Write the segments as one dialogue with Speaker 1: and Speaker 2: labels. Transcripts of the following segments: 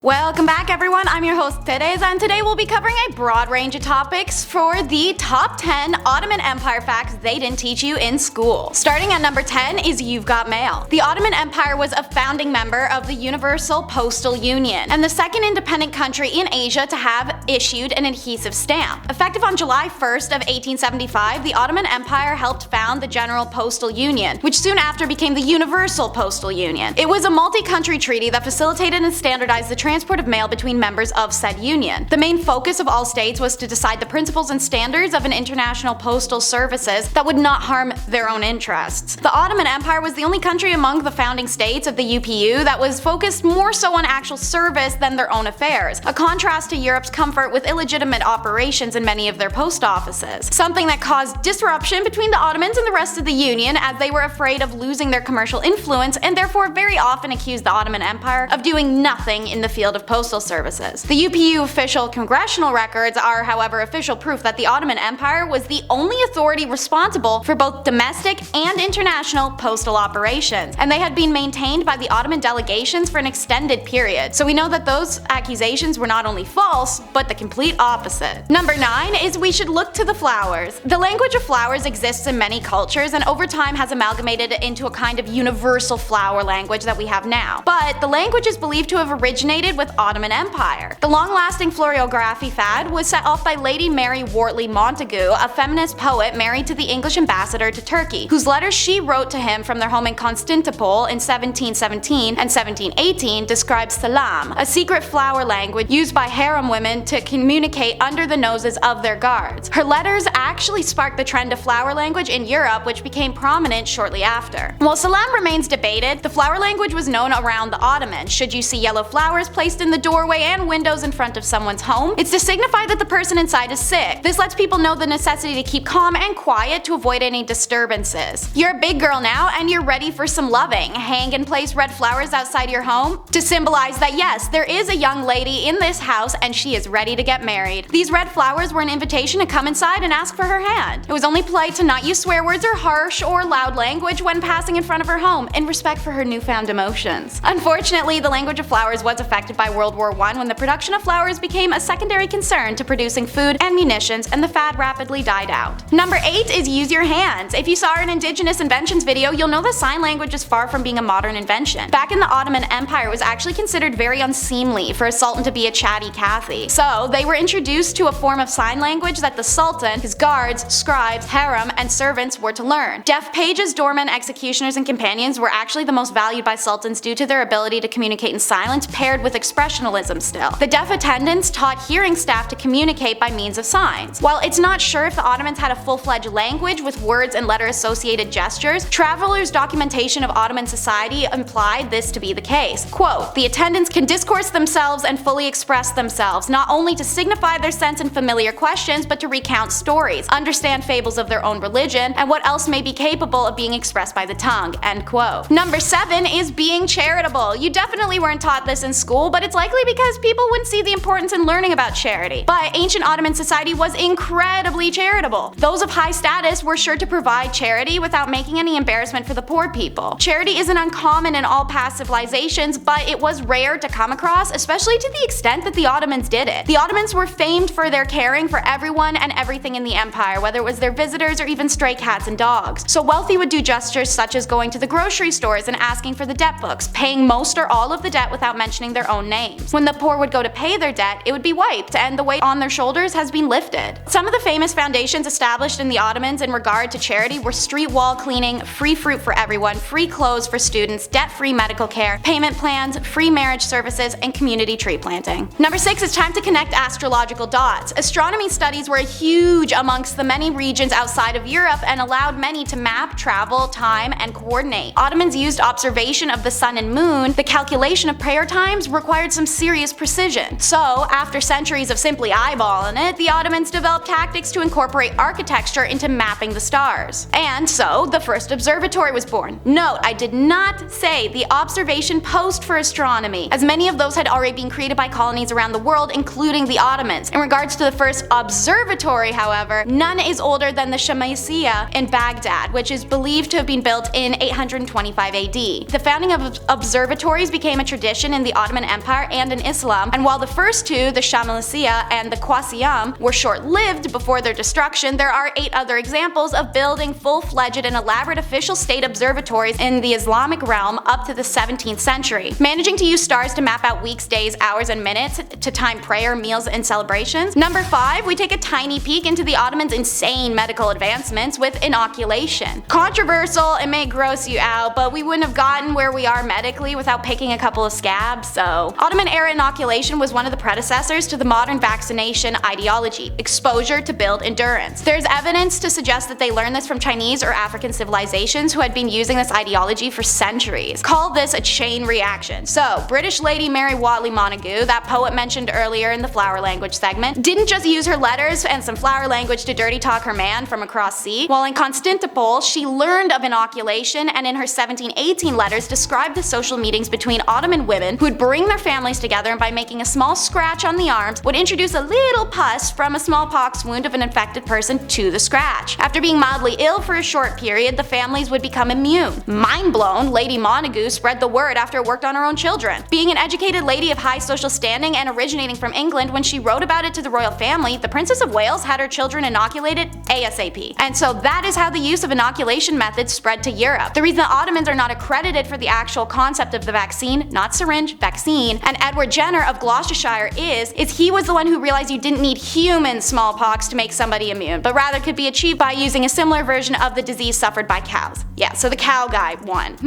Speaker 1: Welcome back everyone, I'm your host Teresa, and today we'll be covering a broad range of topics for the top 10 Ottoman Empire facts they didn't teach you in school. Starting at number 10 is you've got mail. The Ottoman Empire was a founding member of the Universal Postal Union, and the second independent country in Asia to have issued an adhesive stamp. Effective on July 1st of 1875, the Ottoman Empire helped found the General Postal Union, which soon after became the Universal Postal Union. It was a multi-country treaty that facilitated and standardized the transport of mail between members of said union. The main focus of all states was to decide the principles and standards of an international postal services that would not harm their own interests. The Ottoman Empire was the only country among the founding states of the UPU that was focused more so on actual service than their own affairs, a contrast to Europe's comfort with illegitimate operations in many of their post offices, something that caused disruption between the Ottomans and the rest of the Union as they were afraid of losing their commercial influence and therefore very often accused the Ottoman Empire of doing nothing in the field of postal services. The UPU official congressional records are, however, official proof that the Ottoman Empire was the only authority responsible for both domestic and international postal operations, and they had been maintained by the Ottoman delegations for an extended period. So we know that those accusations were not only false, but the complete opposite. Number 9 is we should look to the flowers. The language of flowers exists in many cultures and over time has amalgamated into a kind of universal flower language that we have now. But the language is believed to have originated with Ottoman Empire. The long-lasting florography fad was set off by Lady Mary Wortley Montagu, a feminist poet married to the English ambassador to Turkey, whose letters she wrote to him from their home in Constantinople in 1717 and 1718 described salam, a secret flower language used by harem women to communicate under the noses of their guards. Her letters actually sparked the trend of flower language in Europe, which became prominent shortly after. While salam remains debated, the flower language was known around the Ottomans. Should you see yellow flowers placed in the doorway and windows in front of someone's home, it's to signify that the person inside is sick. This lets people know the necessity to keep calm and quiet to avoid any disturbances. You're a big girl now and you're ready for some loving. Hang and place red flowers outside your home to symbolize that yes, there is a young lady in this house and she is ready to get married. These red flowers were an invitation to come inside and ask for her hand. It was only polite to not use swear words or harsh or loud language when passing in front of her home, in respect for her newfound emotions. Unfortunately, the language of flowers was affected by World War I when the production of flowers became a secondary concern to producing food and munitions, and the fad rapidly died out. Number 8 is use your hands. If you saw an Indigenous inventions video, you'll know that sign language is far from being a modern invention. Back in the Ottoman Empire, it was actually considered very unseemly for a sultan to be a chatty Cathy. So they were introduced to a form of sign language that the sultan, his guards, scribes, harem, and servants were to learn. Deaf pages, doormen, executioners, and companions were actually the most valued by sultans due to their ability to communicate in silence paired with expressionalism still. The deaf attendants taught hearing staff to communicate by means of signs. While it's not sure if the Ottomans had a full-fledged language with words and letter-associated gestures, travelers' documentation of Ottoman society implied this to be the case. Quote, "The attendants can discourse themselves and fully express themselves, not only to signify their sense in familiar questions, but to recount stories, understand fables of their own religion, and what else may be capable of being expressed by the tongue." End quote. Number 7 is being charitable. You definitely weren't taught this in school, but it's likely because people wouldn't see the importance in learning about charity. But ancient Ottoman society was incredibly charitable. Those of high status were sure to provide charity without making any embarrassment for the poor people. Charity isn't uncommon in all past civilizations, but it was rare to come across, especially to the extent that the Ottomans did it. The Ottomans were famed for their caring for everyone and everything in the empire, whether it was their visitors or even stray cats and dogs. So wealthy would do gestures such as going to the grocery stores and asking for the debt books, paying most or all of the debt without mentioning their own names. When the poor would go to pay their debt, it would be wiped, and the weight on their shoulders has been lifted. Some of the famous foundations established in the Ottomans in regard to charity were street wall cleaning, free fruit for everyone, free clothes for students, debt-free medical care, payment plans, free marriage services, and community tree planting. Number 6 is time to connect astrological dots. Astronomy studies were huge amongst the many regions outside of Europe and allowed many to map, travel, time, and coordinate. Ottomans used observation of the sun and moon. The calculation of prayer times required some serious precision. So, after centuries of simply eyeballing it, the Ottomans developed tactics to incorporate architecture into mapping the stars. And so, the first observatory was born. Note, I did not say the observation post for astronomy, as many of those had already been created by colonies around the world, including the Ottomans. In regards to the first observatory, however, none is older than the Shamsiyya in Baghdad, which is believed to have been built in 825 AD. The founding of observatories became a tradition in the Ottoman Empire and in Islam, and while the first two, the Shamiliyya and the Qasim, were short-lived before their destruction, there are 8 other examples of building full-fledged and elaborate official state observatories in the Islamic realm up to the 17th century, managing to use stars to map out weeks, days, hours, and minutes to time prayer, meals, and celebrations. Number 5, we take a tiny peek into the Ottomans' insane medical advancements with inoculation. Controversial, it may gross you out, but we wouldn't have gotten where we are medically without picking a couple of scabs, so. Ottoman-era inoculation was one of the predecessors to the modern vaccination ideology, exposure to build endurance. There's evidence to suggest that they learned this from Chinese or African civilizations who had been using this ideology for centuries. Call this a chain reaction. So, British lady Mary Watley Montagu, that poet mentioned earlier in the flower language segment, didn't just use her letters and some flower language to dirty talk her man from across sea. While in Constantinople, she learned of inoculation and in her 1718 letters described the social meetings between Ottoman women who would bring their families together and by making a small scratch on the arms would introduce a little pus from a smallpox wound of an infected person to the scratch. After being mildly ill for a short period, the families would become immune. Mind blown, Lady Montagu spread the word after it worked on her own children. Being an educated lady of high social standing and originating from England, when she wrote about it to the royal family, the Princess of Wales had her children inoculated ASAP. And so that is how the use of inoculation methods spread to Europe. The reason the Ottomans are not accredited for the actual concept of the vaccine, not syringe, vaccine, and Edward Jenner of Gloucestershire is he was the one who realized you didn't need human smallpox to make somebody immune, but rather could be achieved by using a similar version of the disease suffered by cows. Yeah, so the cow guy won.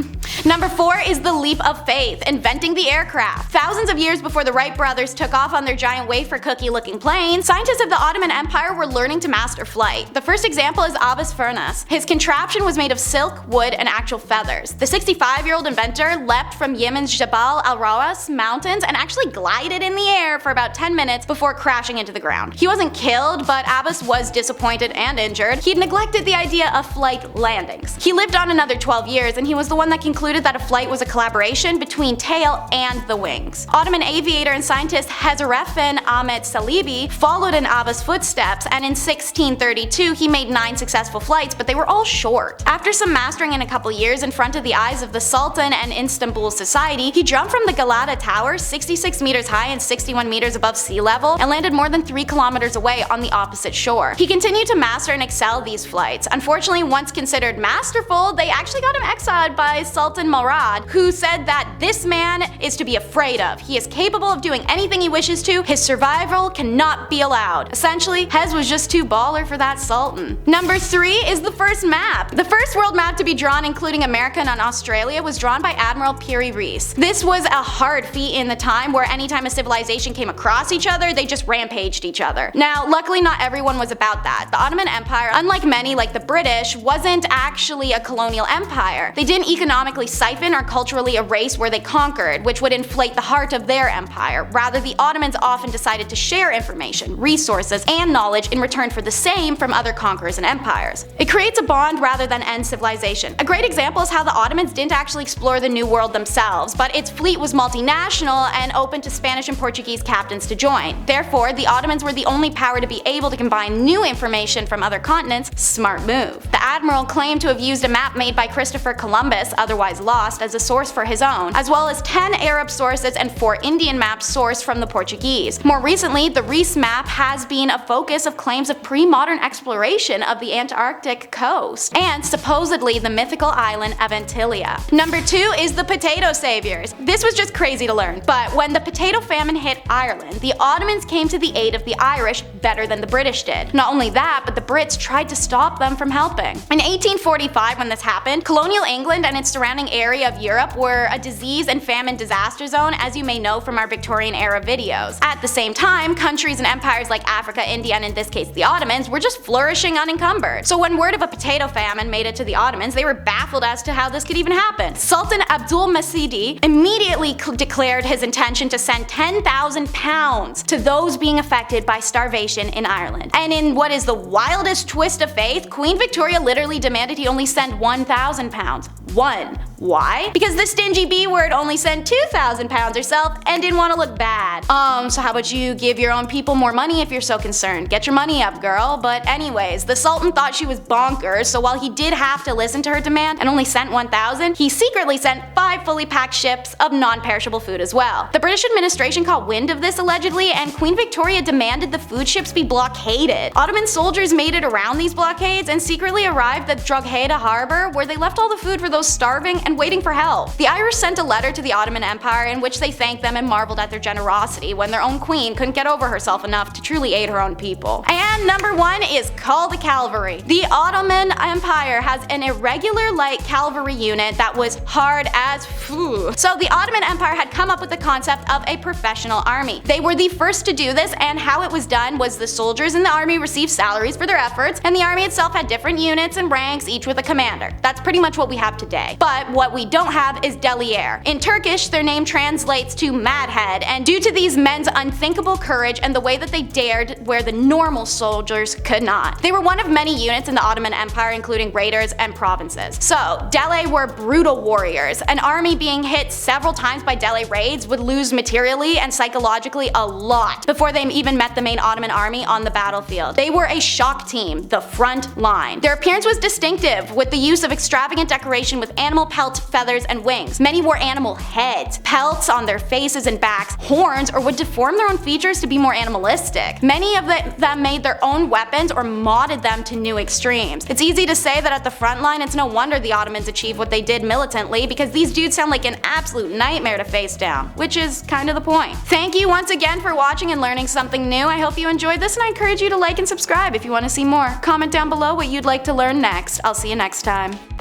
Speaker 1: Number 4 is the leap of faith, inventing the aircraft. Thousands of years before the Wright brothers took off on their giant wafer cookie looking plane, scientists of the Ottoman Empire were learning to master flight. The first example is Abbas Furnas. His contraption was made of silk, wood, and actual feathers. The 65-year-old inventor leapt from Yemen's Jabal al-Rawas mountains and actually glided in the air for about 10 minutes before crashing into the ground. He wasn't killed, but Abbas was disappointed and injured. He'd neglected the idea of flight landings. He lived on another 12 years, and he was the one that concluded that a flight was a collaboration between tail and the wings. Ottoman aviator and scientist Hezarfen Ahmet Salibi followed in Abbas' footsteps, and in 1632 he made 9 successful flights, but they were all short. After some mastering in a couple years in front of the eyes of the Sultan and Istanbul society, he jumped from the Galata Tower 66 meters high and 61 meters above sea level and landed more than 3 kilometers away on the opposite shore. He continued to master and excel these flights. Unfortunately, once considered masterful, they actually got him exiled by Sultan Murad, who said that this man is to be afraid of. He is capable of doing anything he wishes to. His survival cannot be allowed. Essentially, Hez was just too baller for that sultan. Number 3 is the first map. The first world map to be drawn, including America and Australia, was drawn by Admiral Piri Reis. This was a hard feat in the time where anytime a civilization came across each other, they just rampaged each other. Now, luckily not everyone was about that. The Ottoman Empire, unlike many like the British, wasn't actually a colonial empire. They didn't economically siphon or culturally erase where they conquered, which would inflate the heart of their empire. Rather, the Ottomans often decided to share information, resources, and knowledge in return for the same from other conquerors and empires. It creates a bond rather than end civilization. A great example is how the Ottomans didn't actually explore the New World themselves, but its fleet was multinational and open to Spanish and Portuguese captains to join. Therefore, the Ottomans were the only power to be able to combine new information from other continents. Smart move. The admiral claimed to have used a map made by Christopher Columbus, otherwise lost, as a source for his own, as well as 10 Arab sources and 4 Indian maps sourced from the Portuguese. More recently, the Reis map has been a focus of claims of pre-modern exploration of the Antarctic coast, and supposedly the mythical island of Antilia. Number 2 is the potato saviors. This was just crazy to learn, but when the potato famine hit Ireland, the Ottomans came to the aid of the Irish better than the British did. Not only that, but the Brits tried to stop them from helping. In 1845, when this happened, colonial England and its surrounding area of Europe were a disease and famine disaster zone, as you may know from our Victorian era videos. At the same time, countries and empires like Africa, India, and in this case the Ottomans, were just flourishing unencumbered. So when word of a potato famine made it to the Ottomans, they were baffled as to how this could even happen. Sultan Abdulmecidi immediately declared his intention to send 10,000 pounds to those being affected by starvation in Ireland. And in what is the wildest twist of faith, Queen Victoria literally demanded he only send 1,000 pounds. 1 Why? Because the stingy B-word only sent 2,000 pounds herself and didn't want to look bad. So how about you give your own people more money if you're so concerned? Get your money up, girl. But anyways, the Sultan thought she was bonkers, so while he did have to listen to her demand and only sent 1,000, he secretly sent 5 fully packed ships of non-perishable food as well. The British administration caught wind of this allegedly, and Queen Victoria demanded the food ships be blockaded. Ottoman soldiers made it around these blockades and secretly arrived at Drogheda harbor, where they left all the food for those starving and waiting for help. The Irish sent a letter to the Ottoman Empire in which they thanked them and marveled at their generosity when their own queen couldn't get over herself enough to truly aid her own people. And number 1 is called the Cavalry. The Ottoman Empire has an irregular light cavalry unit that was hard as phew. So the Ottoman Empire had come up with the concept of a professional army. They were the first to do this, and how it was done was the soldiers in the army received salaries for their efforts, and the army itself had different units and ranks, each with a commander. That's pretty much what we have today. But what we don't have is delier. In Turkish, their name translates to madhead, and due to these men's unthinkable courage and the way that they dared where the normal soldiers could not. They were one of many units in the Ottoman Empire, including raiders and provinces. So, Dele were brutal warriors. An army being hit several times by Dele raids would lose materially and psychologically a lot before they even met the main Ottoman army on the battlefield. They were a shock team, the front line. Their appearance was distinctive, with the use of extravagant decoration with animal pelts, feathers, and wings. Many wore animal heads, pelts on their faces and backs, horns, or would deform their own features to be more animalistic. Many of them made their own weapons or modded them to new extremes. It's easy to say that at the front line it's no wonder the Ottomans achieved what they did militantly, because these dudes sound like an absolute nightmare to face down, which is kind of the point. Thank you once again for watching and learning something new. I hope you enjoyed this, and I encourage you to like and subscribe if you want to see more. Comment down below what you'd like to learn next. I'll see you next time.